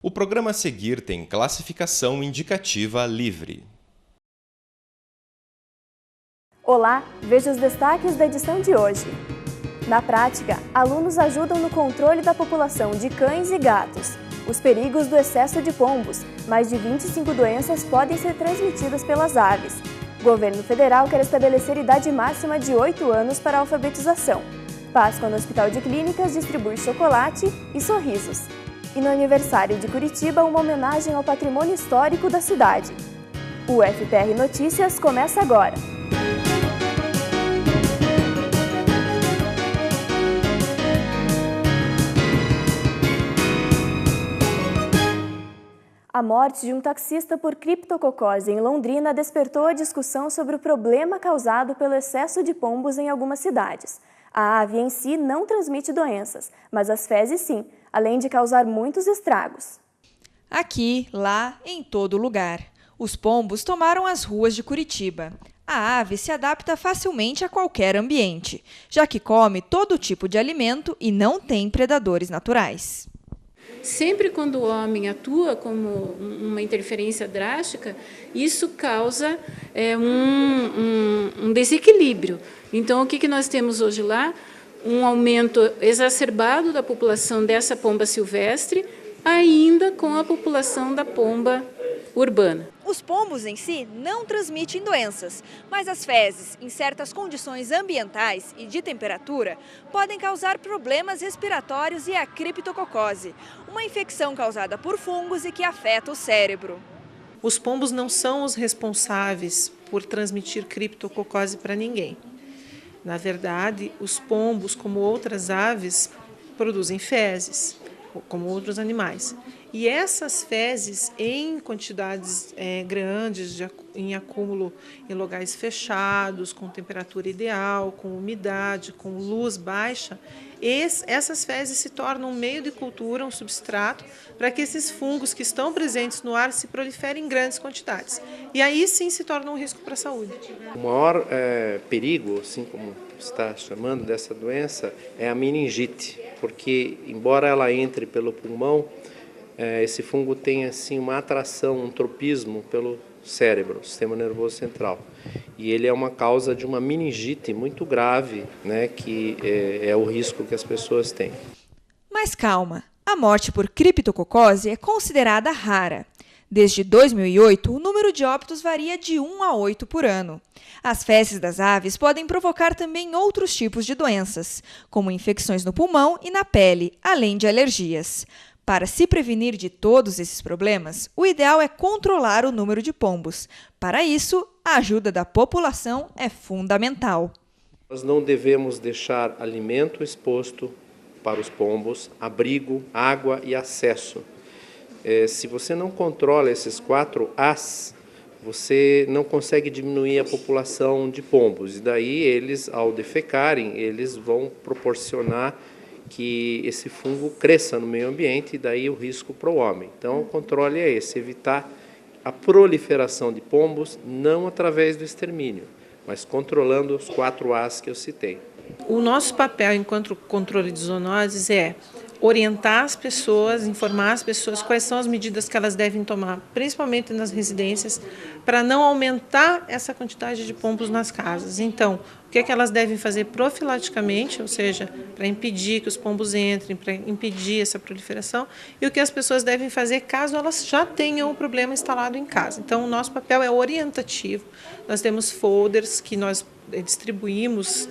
O programa a seguir tem classificação indicativa livre. Olá, veja os destaques da edição de hoje. Na prática, alunos ajudam no controle da população de cães e gatos. Os perigos do excesso de pombos. Mais de 25 doenças podem ser transmitidas pelas aves. O governo federal quer estabelecer idade máxima de 8 anos para a alfabetização. Páscoa no Hospital de Clínicas distribui chocolate e sorrisos. E no aniversário de Curitiba, uma homenagem ao patrimônio histórico da cidade. O FPR Notícias começa agora. A morte de um taxista por criptococose em Londrina despertou a discussão sobre o problema causado pelo excesso de pombos em algumas cidades. A ave em si não transmite doenças, mas as fezes sim, além de causar muitos estragos. Aqui, lá, em todo lugar. Os pombos tomaram as ruas de Curitiba. A ave se adapta facilmente a qualquer ambiente, já que come todo tipo de alimento e não tem predadores naturais. Sempre quando o homem atua como uma interferência drástica, isso causa um desequilíbrio. Então, o que nós temos hoje lá? Um aumento exacerbado da população dessa pomba silvestre, ainda com a população da pomba urbana. Os pombos em si não transmitem doenças, mas as fezes, em certas condições ambientais e de temperatura, podem causar problemas respiratórios e a criptococose, uma infecção causada por fungos e que afeta o cérebro. Os pombos não são os responsáveis por transmitir criptococose para ninguém. Na verdade, os pombos, como outras aves, produzem fezes, como outros animais. E essas fezes, em quantidades grandes, em acúmulo em lugares fechados, com temperatura ideal, com umidade, com luz baixa, essas fezes se tornam um meio de cultura, um substrato, para que esses fungos que estão presentes no ar se proliferem em grandes quantidades. E aí sim se torna um risco para a saúde. O maior perigo, assim como você está chamando dessa doença, é a meningite, porque embora ela entre pelo pulmão, esse fungo tem assim uma atração, um tropismo pelo cérebro, sistema nervoso central. E ele é uma causa de uma meningite muito grave, né, que é o risco que as pessoas têm. Mas calma, a morte por criptococose é considerada rara. Desde 2008, o número de óbitos varia de 1 a 8 por ano. As fezes das aves podem provocar também outros tipos de doenças, como infecções no pulmão e na pele, além de alergias. Para se prevenir de todos esses problemas, o ideal é controlar o número de pombos. Para isso, a ajuda da população é fundamental. Nós não devemos deixar alimento exposto para os pombos, abrigo, água e acesso. Se você não controla esses 4 As, você não consegue diminuir a população de pombos. E daí eles, ao defecarem, eles vão proporcionar que esse fungo cresça no meio ambiente e daí o risco para o homem. Então, o controle é esse, evitar a proliferação de pombos, não através do extermínio, mas controlando os 4 As que eu citei. O nosso papel enquanto controle de zoonoses é orientar as pessoas, informar as pessoas quais são as medidas que elas devem tomar, principalmente nas residências, para não aumentar essa quantidade de pombos nas casas. Então, o que é que elas devem fazer profilaticamente, ou seja, para impedir que os pombos entrem, para impedir essa proliferação, e o que as pessoas devem fazer caso elas já tenham o problema instalado em casa. Então, o nosso papel é orientativo. Nós temos folders que nós distribuímos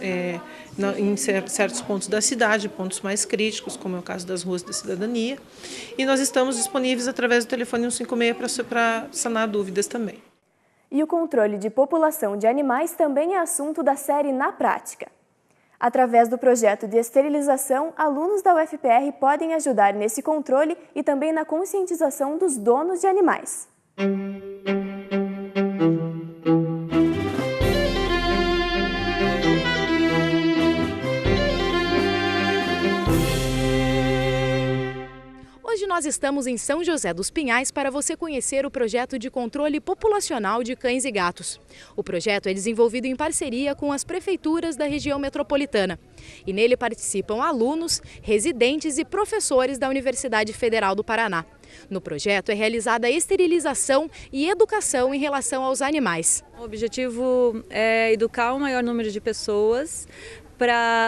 em certos pontos da cidade, pontos mais críticos, como é o caso das ruas da cidadania, e nós estamos disponíveis através do telefone 156 para sanar dúvidas também. E o controle de população de animais também é assunto da série Na Prática. Através do projeto de esterilização, alunos da UFPR podem ajudar nesse controle e também na conscientização dos donos de animais. Hoje nós estamos em São José dos Pinhais para você conhecer o projeto de controle populacional de cães e gatos. O projeto é desenvolvido em parceria com as prefeituras da região metropolitana. E nele participam alunos, residentes e professores da Universidade Federal do Paraná. No projeto é realizada a esterilização e educação em relação aos animais. O objetivo é educar o maior número de pessoas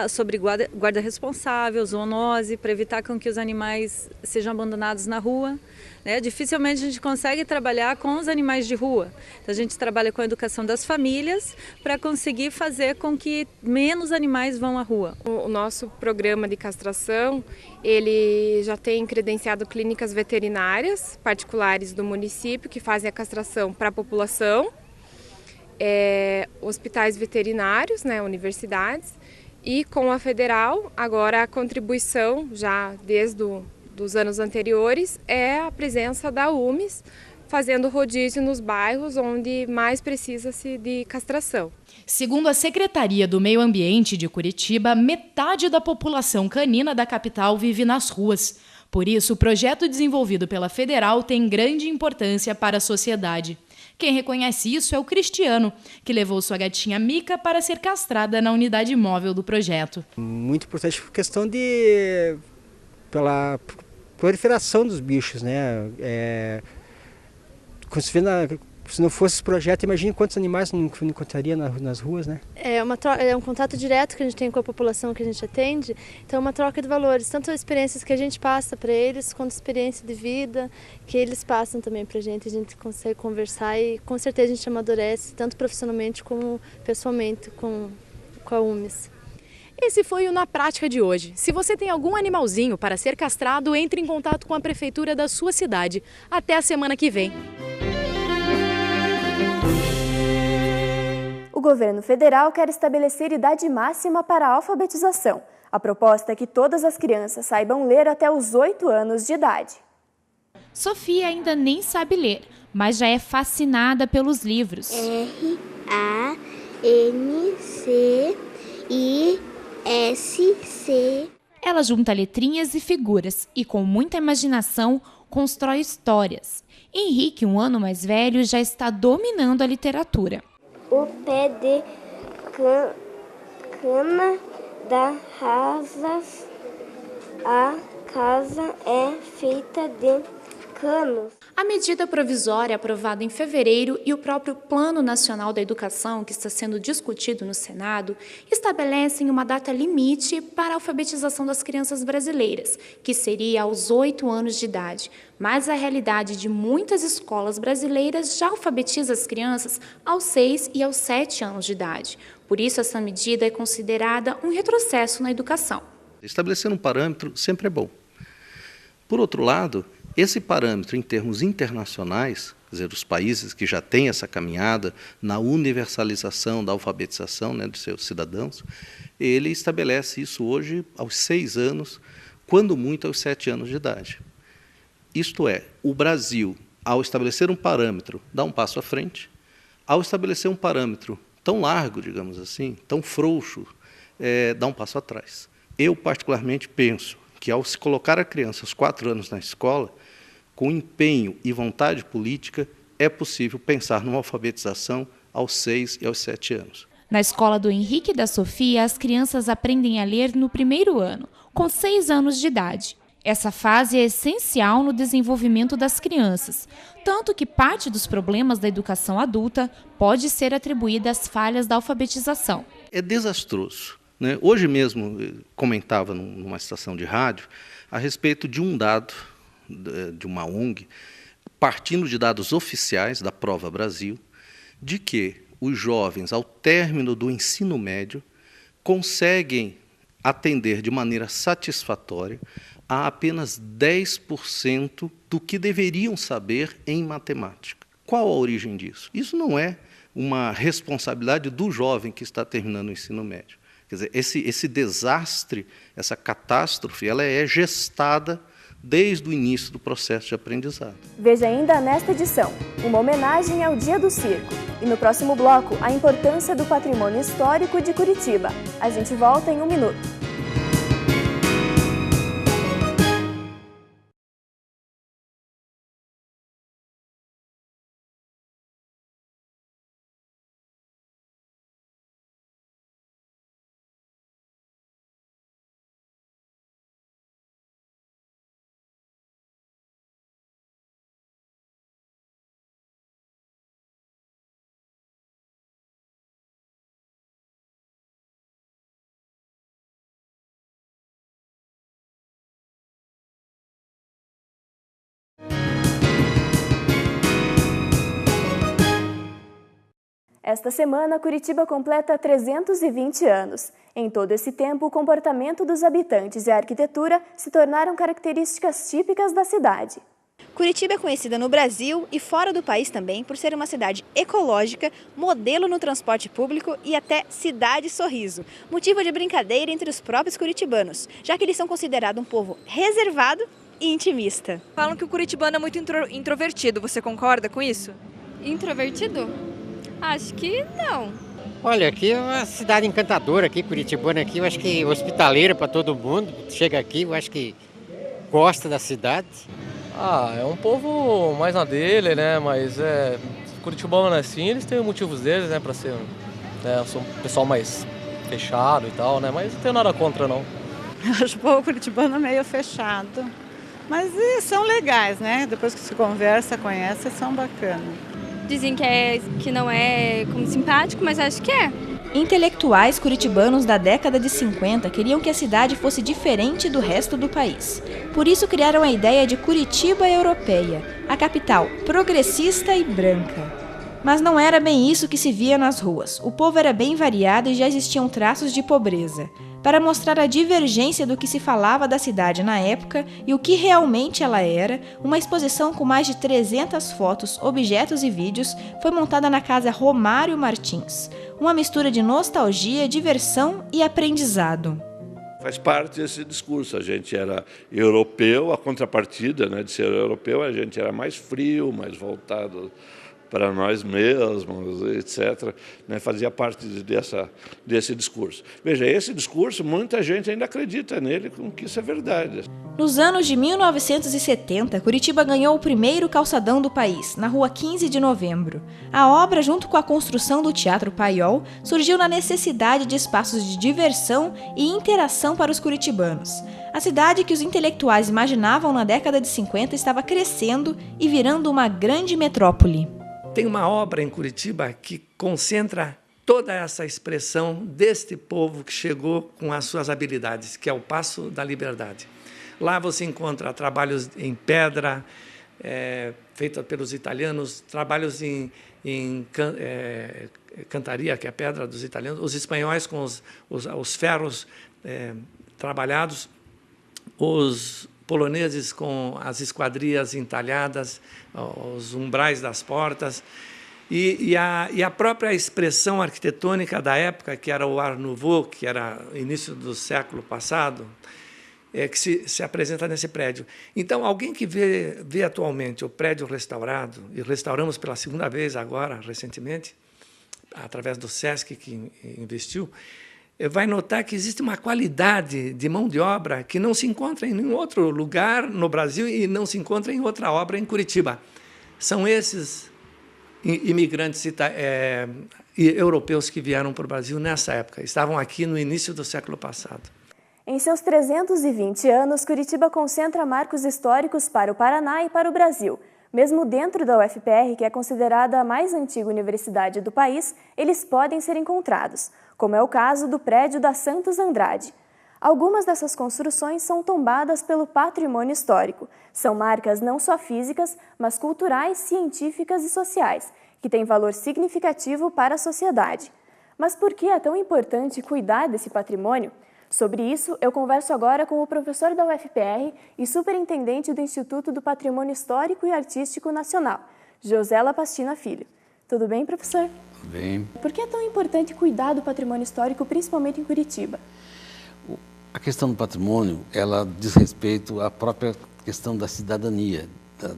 sobre guarda responsável, zoonose, para evitar com que os animais sejam abandonados na rua. Dificilmente a gente consegue trabalhar com os animais de rua. Então, a gente trabalha com a educação das famílias para conseguir fazer com que menos animais vão à rua. O nosso programa de castração, ele já tem credenciado clínicas veterinárias particulares do município que fazem a castração para a população, hospitais veterinários, universidades, e com a federal, agora a contribuição, já desde os anos anteriores, é a presença da UMES, fazendo rodízio nos bairros onde mais precisa-se de castração. Segundo a Secretaria do Meio Ambiente de Curitiba, metade da população canina da capital vive nas ruas. Por isso, o projeto desenvolvido pela federal tem grande importância para a sociedade. Quem reconhece isso é o Cristiano, que levou sua gatinha Mica para ser castrada na unidade móvel do projeto. Muito importante por questão pela proliferação dos bichos, né? Se não fosse esse projeto, imagine quantos animais não encontraria nas ruas, né? É um contato direto que a gente tem com a população que a gente atende, então é uma troca de valores, tanto as experiências que a gente passa para eles, quanto a experiência de vida que eles passam também para a gente consegue conversar e com certeza a gente amadurece, tanto profissionalmente como pessoalmente com a UMES. Esse foi o Na Prática de hoje. Se você tem algum animalzinho para ser castrado, entre em contato com a prefeitura da sua cidade. Até a semana que vem. O governo federal quer estabelecer idade máxima para a alfabetização. A proposta é que todas as crianças saibam ler até os 8 anos de idade. Sofia ainda nem sabe ler, mas já é fascinada pelos livros. RANCISC. Ela junta letrinhas e figuras e, com muita imaginação, constrói histórias. Henrique, um ano mais velho, já está dominando a literatura. O pé de cana das rasas, a casa é feita de canos. A medida provisória aprovada em fevereiro e o próprio Plano Nacional da Educação, que está sendo discutido no Senado, estabelecem uma data limite para a alfabetização das crianças brasileiras, que seria aos 8 anos de idade. Mas a realidade de muitas escolas brasileiras já alfabetiza as crianças aos 6 e aos 7 anos de idade. Por isso, essa medida é considerada um retrocesso na educação. Estabelecer um parâmetro sempre é bom. Por outro lado, esse parâmetro, em termos internacionais, quer dizer, os países que já têm essa caminhada na universalização da alfabetização, de seus cidadãos, ele estabelece isso hoje aos 6 anos, quando muito aos 7 anos de idade. Isto é, o Brasil, ao estabelecer um parâmetro, dá um passo à frente. Ao estabelecer um parâmetro tão largo, digamos assim, tão frouxo, dá um passo atrás. Eu, particularmente, penso que, ao se colocar a criança aos 4 anos na escola, com empenho e vontade política, é possível pensar numa alfabetização aos 6 e aos 7 anos. Na escola do Henrique e da Sofia, as crianças aprendem a ler no primeiro ano, com 6 anos de idade. Essa fase é essencial no desenvolvimento das crianças, tanto que parte dos problemas da educação adulta pode ser atribuída às falhas da alfabetização. É desastroso. Hoje mesmo, comentava numa estação de rádio a respeito de um dado de uma ONG, partindo de dados oficiais da Prova Brasil, de que os jovens, ao término do ensino médio, conseguem atender de maneira satisfatória a apenas 10% do que deveriam saber em matemática. Qual a origem disso? Isso não é uma responsabilidade do jovem que está terminando o ensino médio. Quer dizer, esse desastre, essa catástrofe, ela é gestada desde o início do processo de aprendizado. Veja ainda nesta edição uma homenagem ao Dia do Circo. E no próximo bloco, a importância do patrimônio histórico de Curitiba. A gente volta em 1 minuto. Esta semana, Curitiba completa 320 anos. Em todo esse tempo, o comportamento dos habitantes e a arquitetura se tornaram características típicas da cidade. Curitiba é conhecida no Brasil e fora do país também por ser uma cidade ecológica, modelo no transporte público e até cidade sorriso. Motivo de brincadeira entre os próprios curitibanos, já que eles são considerados um povo reservado e intimista. Falam que o curitibano é muito introvertido, você concorda com isso? Introvertido? Acho que não. Olha, aqui é uma cidade encantadora, aqui, Curitibana, aqui, eu acho que hospitaleira para todo mundo. Chega aqui, eu acho que gosta da cidade. É um povo mais na dele, né? Mas Curitibano assim, eles têm motivos deles, né? Para ser, né? São um pessoal mais fechado e tal, né? Mas não tenho nada contra, não. Acho o povo curitibano meio fechado. Mas são legais, né? Depois que se conversa, conhece, são bacanas. Dizem que não é como simpático, mas acho que é. Intelectuais curitibanos da década de 50 queriam que a cidade fosse diferente do resto do país. Por isso criaram a ideia de Curitiba Europeia, a capital progressista e branca. Mas não era bem isso que se via nas ruas. O povo era bem variado e já existiam traços de pobreza. Para mostrar a divergência do que se falava da cidade na época e o que realmente ela era, uma exposição com mais de 300 fotos, objetos e vídeos foi montada na Casa Romário Martins. Uma mistura de nostalgia, diversão e aprendizado. Faz parte desse discurso. A gente era europeu, a contrapartida, né, de ser europeu, a gente era mais frio, mais voltado para nós mesmos, etc., né, fazia parte desse discurso. Veja, esse discurso, muita gente ainda acredita nele, com que isso é verdade. Nos anos de 1970, Curitiba ganhou o primeiro calçadão do país, na Rua 15 de Novembro. A obra, junto com a construção do Teatro Paiol, surgiu na necessidade de espaços de diversão e interação para os curitibanos. A cidade que os intelectuais imaginavam na década de 50 estava crescendo e virando uma grande metrópole. Tem uma obra em Curitiba que concentra toda essa expressão deste povo que chegou com as suas habilidades, que é o Paço da Liberdade. Lá você encontra trabalhos em pedra, feitos pelos italianos, trabalhos em cantaria, que é a pedra dos italianos, os espanhóis com os ferros trabalhados, os poloneses com as esquadrias entalhadas, os umbrais das portas, e a própria expressão arquitetônica da época, que era o Art Nouveau, que era início do século passado, que se apresenta nesse prédio. Então, alguém que vê atualmente o prédio restaurado, e restauramos pela segunda vez agora, recentemente, através do SESC que investiu, vai notar que existe uma qualidade de mão de obra que não se encontra em nenhum outro lugar no Brasil e não se encontra em outra obra em Curitiba. São esses imigrantes europeus que vieram para o Brasil nessa época. Estavam aqui no início do século passado. Em seus 320 anos, Curitiba concentra marcos históricos para o Paraná e para o Brasil. Mesmo dentro da UFPR, que é considerada a mais antiga universidade do país, eles podem ser encontrados, como é o caso do prédio da Santos Andrade. Algumas dessas construções são tombadas pelo patrimônio histórico. São marcas não só físicas, mas culturais, científicas e sociais, que têm valor significativo para a sociedade. Mas por que é tão importante cuidar desse patrimônio? Sobre isso, eu converso agora com o professor da UFPR e superintendente do Instituto do Patrimônio Histórico e Artístico Nacional, José Lapastina Filho. Tudo bem, professor? Tudo bem. Por que é tão importante cuidar do patrimônio histórico, principalmente em Curitiba? A questão do patrimônio, ela diz respeito à própria questão da cidadania,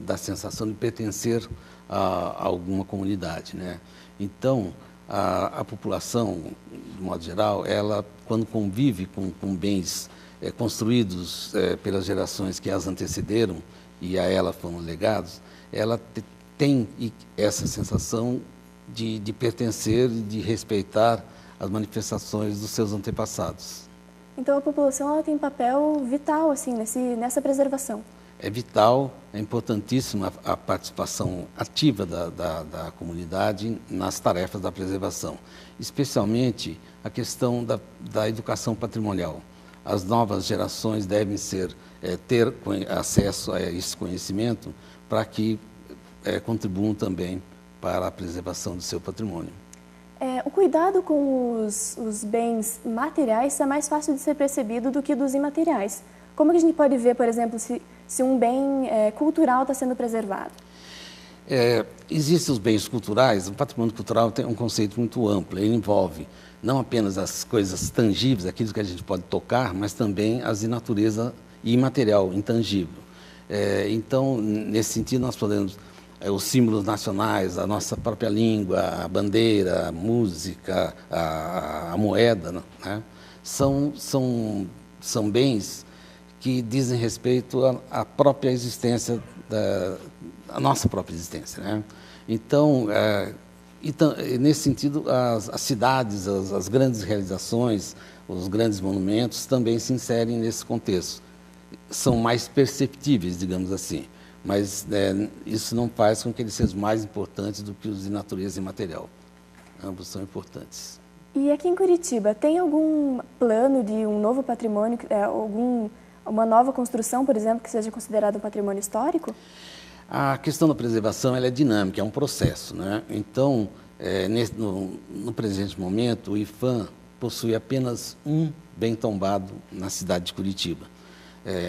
da sensação de pertencer a alguma comunidade, né? Então, a população, de modo geral, ela, quando convive com bens construídos pelas gerações que as antecederam e a ela foram legados, ela tem essa sensação de pertencer e de respeitar as manifestações dos seus antepassados. Então a população ela tem papel vital assim, nessa preservação. É vital, é importantíssima a participação ativa da comunidade nas tarefas da preservação, especialmente a questão da educação patrimonial. As novas gerações devem ter acesso a esse conhecimento para que contribuam também para a preservação do seu patrimônio. O cuidado com os bens materiais é mais fácil de ser percebido do que dos imateriais. Como que a gente pode ver, por exemplo, se um bem cultural está sendo preservado? Existem os bens culturais. O patrimônio cultural tem um conceito muito amplo. Ele envolve não apenas as coisas tangíveis, aquilo que a gente pode tocar, mas também as de natureza imaterial, intangível. Então, nesse sentido, nós podemos... os símbolos nacionais, a nossa própria língua, a bandeira, a música, a moeda, né? São bens que dizem respeito à própria existência, à nossa própria existência, né? Então, nesse sentido, as cidades, as grandes realizações, os grandes monumentos também se inserem nesse contexto. São mais perceptíveis, digamos assim. Mas isso não faz com que eles sejam mais importantes do que os de natureza imaterial. Ambos são importantes. E aqui em Curitiba, tem algum plano de um novo patrimônio, uma nova construção, por exemplo, que seja considerado um patrimônio histórico? A questão da preservação ela é dinâmica, é um processo, né? Então, no presente momento, o IPHAN possui apenas um bem tombado na cidade de Curitiba.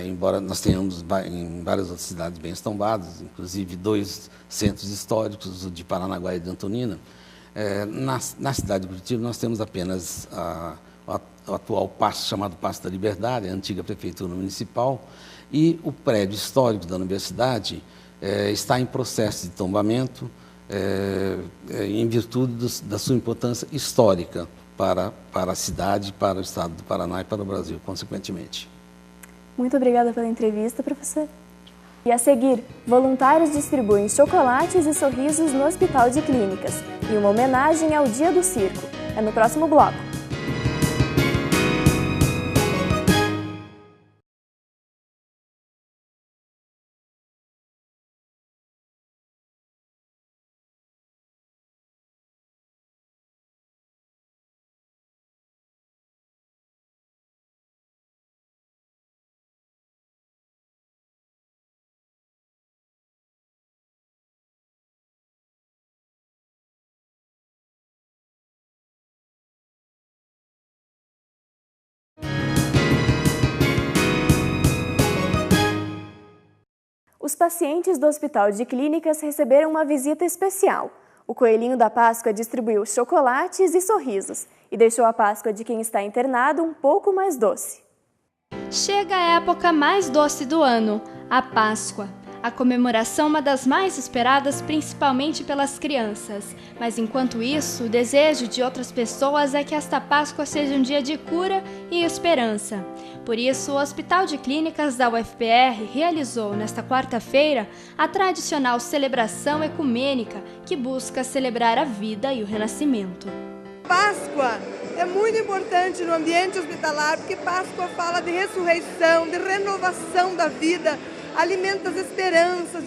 Embora nós tenhamos em várias outras cidades bem tombadas, inclusive 2 centros históricos, o de Paranaguá e de Antonina, na cidade de Curitiba nós temos apenas o atual paço, chamado Paço da Liberdade, a antiga prefeitura municipal, e o prédio histórico da universidade está em processo de tombamento em virtude da sua importância histórica para a cidade, para o estado do Paraná e para o Brasil, consequentemente. Muito obrigada pela entrevista, professor. E a seguir, voluntários distribuem chocolates e sorrisos no Hospital de Clínicas, em uma homenagem ao Dia do Circo. É no próximo bloco. Os pacientes do Hospital de Clínicas receberam uma visita especial. O Coelhinho da Páscoa distribuiu chocolates e sorrisos e deixou a Páscoa de quem está internado um pouco mais doce. Chega a época mais doce do ano, a Páscoa. A comemoração é uma das mais esperadas, principalmente pelas crianças. Mas enquanto isso, o desejo de outras pessoas é que esta Páscoa seja um dia de cura e esperança. Por isso, o Hospital de Clínicas da UFPR realizou, nesta quarta-feira, a tradicional celebração ecumênica que busca celebrar a vida e o renascimento. Páscoa é muito importante no ambiente hospitalar, porque Páscoa fala de ressurreição, de renovação da vida, alimenta as esperanças,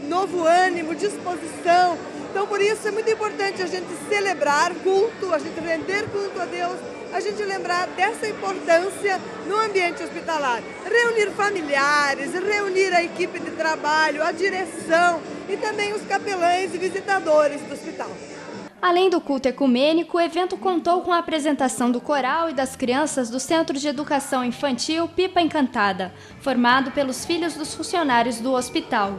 novo ânimo, disposição. Então, por isso é muito importante a gente celebrar culto, a gente render culto a Deus, a gente lembrar dessa importância no ambiente hospitalar. Reunir familiares, reunir a equipe de trabalho, a direção e também os capelães e visitadores do hospital. Além do culto ecumênico, o evento contou com a apresentação do coral e das crianças do Centro de Educação Infantil Pipa Encantada, formado pelos filhos dos funcionários do hospital.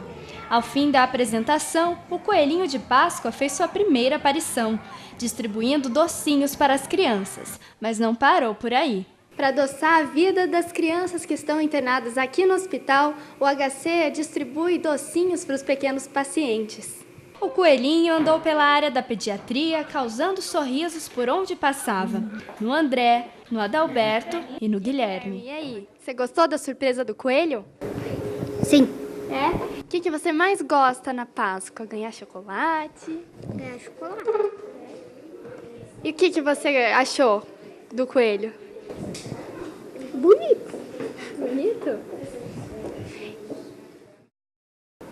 Ao fim da apresentação, o Coelhinho de Páscoa fez sua primeira aparição, distribuindo docinhos para as crianças, mas não parou por aí. Para adoçar a vida das crianças que estão internadas aqui no hospital, o HC distribui docinhos para os pequenos pacientes. O Coelhinho andou pela área da pediatria, causando sorrisos por onde passava. No André, no Adalberto e no Guilherme. E aí, você gostou da surpresa do coelho? Sim. É? O que você mais gosta na Páscoa? Ganhar chocolate? Ganhar chocolate. E o que você achou do coelho? Bonito. Bonito?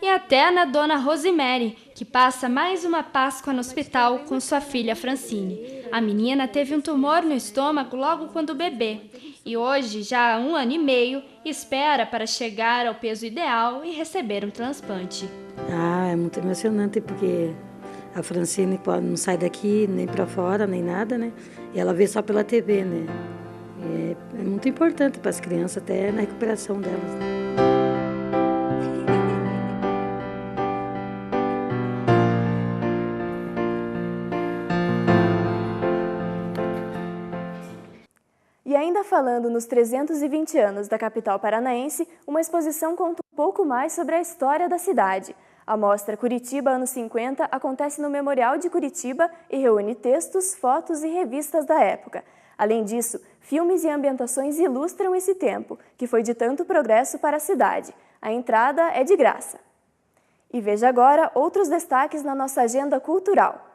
E até na dona Rosemary, que passa mais uma Páscoa no hospital com sua filha Francine. A menina teve um tumor no estômago logo quando bebê e hoje, já há 1 ano e meio, espera para chegar ao peso ideal e receber um transplante. É muito emocionante porque A Francine não sai daqui nem para fora, nem nada, né? E ela vê só pela TV, né? É muito importante para as crianças, até na recuperação delas, né? E ainda falando nos 320 anos da capital paranaense, uma exposição conta um pouco mais sobre a história da cidade. A mostra Curitiba Anos 50 acontece no Memorial de Curitiba e reúne textos, fotos e revistas da época. Além disso, filmes e ambientações ilustram esse tempo, que foi de tanto progresso para a cidade. A entrada é de graça. E veja agora outros destaques na nossa agenda cultural.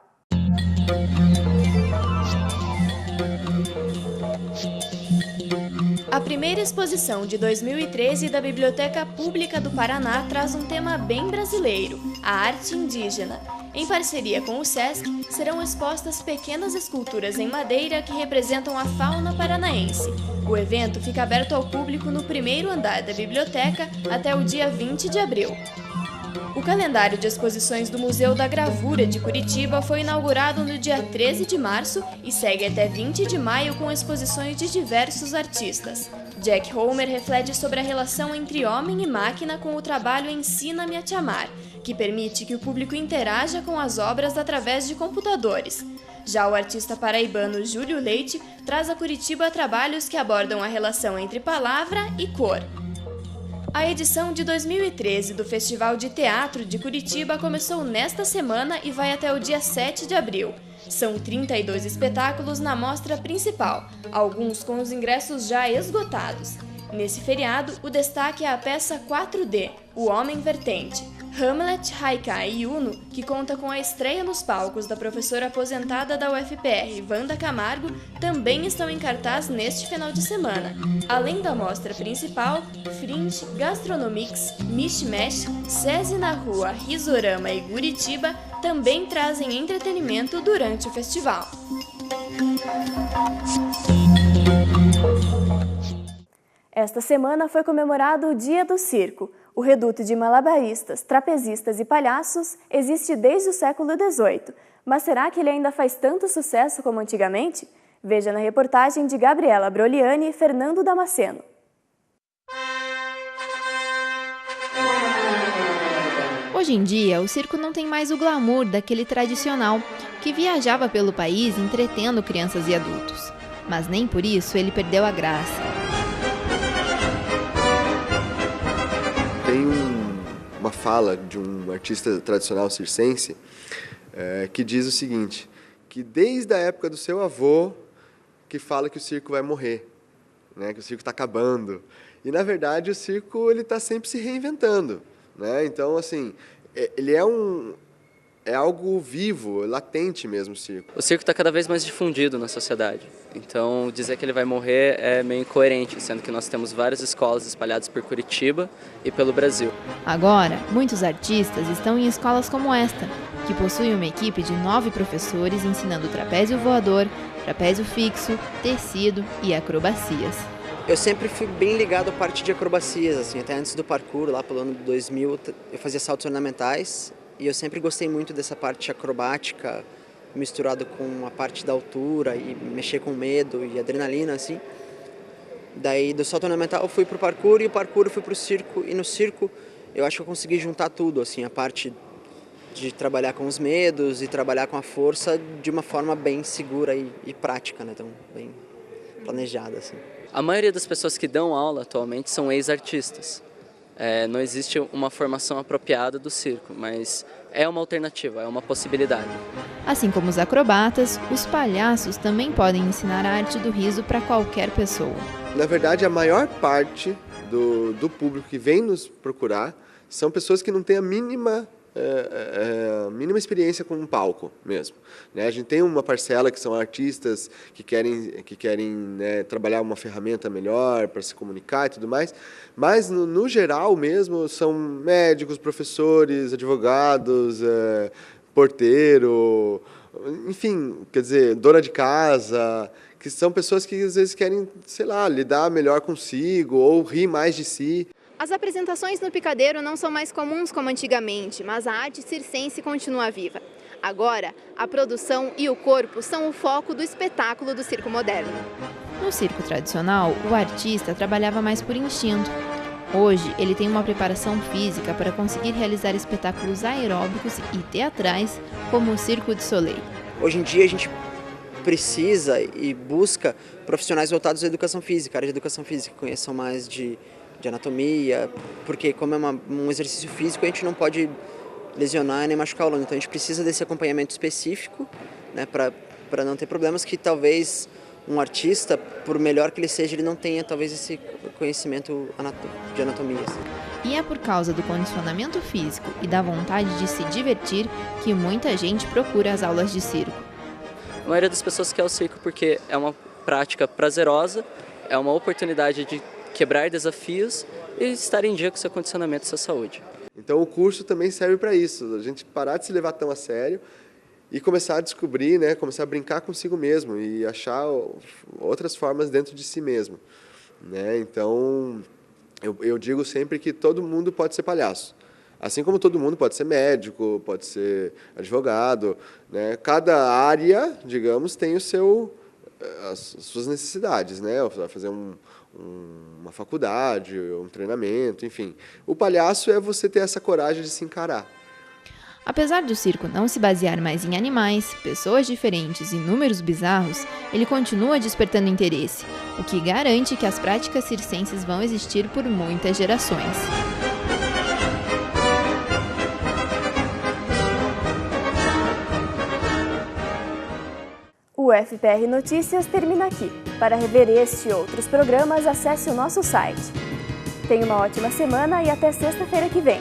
A primeira exposição de 2013 da Biblioteca Pública do Paraná traz um tema bem brasileiro, a arte indígena. Em parceria com o SESC, serão expostas pequenas esculturas em madeira que representam a fauna paranaense. O evento fica aberto ao público no primeiro andar da biblioteca até o dia 20 de abril. O calendário de exposições do Museu da Gravura de Curitiba foi inaugurado no dia 13 de março e segue até 20 de maio com exposições de diversos artistas. Jack Homer reflete sobre a relação entre homem e máquina com o trabalho Ensina-me a Te Amar, que permite que o público interaja com as obras através de computadores. Já o artista paraibano Júlio Leite traz a Curitiba trabalhos que abordam a relação entre palavra e cor. A edição de 2013 do Festival de Teatro de Curitiba começou nesta semana e vai até o dia 7 de abril. São 32 espetáculos na mostra principal, alguns com os ingressos já esgotados. Nesse feriado, o destaque é a peça 4D, O Homem Vertente. Hamlet, Haikai e Uno, que conta com a estreia nos palcos da professora aposentada da UFPR, Wanda Camargo, também estão em cartaz neste final de semana. Além da mostra principal, Fringe, Gastronomics, Mishmash, SESI na Rua, Risorama e Curitiba também trazem entretenimento durante o festival. Esta semana foi comemorado o Dia do Circo. O reduto de malabaristas, trapezistas e palhaços existe desde o século XVIII. Mas será que ele ainda faz tanto sucesso como antigamente? Veja na reportagem de Gabriela Broliani e Fernando Damasceno. Hoje em dia, o circo não tem mais o glamour daquele tradicional, que viajava pelo país entretendo crianças e adultos. Mas nem por isso ele perdeu a graça. Tem uma fala de um artista tradicional circense que diz o seguinte, que desde a época do seu avô que fala que o circo vai morrer, né, que o circo está acabando. E, na verdade, o circo está sempre se reinventando. Né? Então, assim, ele é algo vivo, latente mesmo, o circo. O circo está cada vez mais difundido na sociedade. Então, dizer que ele vai morrer é meio incoerente, sendo que nós temos várias escolas espalhadas por Curitiba e pelo Brasil. Agora, muitos artistas estão em escolas como esta, que possuem uma equipe de 9 professores ensinando trapézio voador, trapézio fixo, tecido e acrobacias. Eu sempre fui bem ligado à parte de acrobacias, assim, até antes do parkour, lá pelo ano de 2000, eu fazia saltos ornamentais e eu sempre gostei muito dessa parte acrobática, misturado com a parte da altura e mexer com medo e adrenalina, assim. Daí do salto ornamental eu fui pro parkour e o parkour eu fui pro circo, e no circo eu acho que eu consegui juntar tudo, assim, a parte de trabalhar com os medos e trabalhar com a força de uma forma bem segura e prática, né, então bem planejada, assim. A maioria das pessoas que dão aula atualmente são ex-artistas. Não existe uma formação apropriada do circo, mas é uma alternativa, é uma possibilidade. Assim como os acrobatas, os palhaços também podem ensinar a arte do riso para qualquer pessoa. Na verdade, a maior parte do público que vem nos procurar são pessoas que não têm a mínima experiência com um palco mesmo. Né? A gente tem uma parcela que são artistas que querem né, trabalhar uma ferramenta melhor para se comunicar e tudo mais, mas no geral mesmo são médicos, professores, advogados, porteiro, enfim, quer dizer, dona de casa, que são pessoas que às vezes querem, sei lá, lidar melhor consigo ou rir mais de si. As apresentações no Picadeiro não são mais comuns como antigamente, mas a arte circense continua viva. Agora, a produção e o corpo são o foco do espetáculo do circo moderno. No circo tradicional, o artista trabalhava mais por instinto. Hoje, ele tem uma preparação física para conseguir realizar espetáculos aeróbicos e teatrais, como o Cirque du Soleil. Hoje em dia, a gente precisa e busca profissionais voltados à educação física, área de educação física, que conheçam mais de anatomia, porque como é um exercício físico, a gente não pode lesionar nem machucar o aluno, então a gente precisa desse acompanhamento específico, né, para não ter problemas que talvez um artista, por melhor que ele seja, ele não tenha talvez esse conhecimento de anatomia. E é por causa do condicionamento físico e da vontade de se divertir que muita gente procura as aulas de circo. A maioria das pessoas quer o circo porque é uma prática prazerosa, é uma oportunidade de quebrar desafios e estar em dia com seu condicionamento e sua saúde. Então o curso também serve para isso, a gente parar de se levar tão a sério e começar a descobrir, né, começar a brincar consigo mesmo e achar outras formas dentro de si mesmo, né? Então eu digo sempre que todo mundo pode ser palhaço, assim como todo mundo pode ser médico, pode ser advogado, né? Cada área, digamos, tem as suas necessidades, né? Vai fazer uma faculdade, um treinamento, enfim. O palhaço é você ter essa coragem de se encarar. Apesar do circo não se basear mais em animais, pessoas diferentes e números bizarros, ele continua despertando interesse, o que garante que as práticas circenses vão existir por muitas gerações. O FPR Notícias termina aqui. Para rever este e outros programas, acesse o nosso site. Tenha uma ótima semana e até sexta-feira que vem.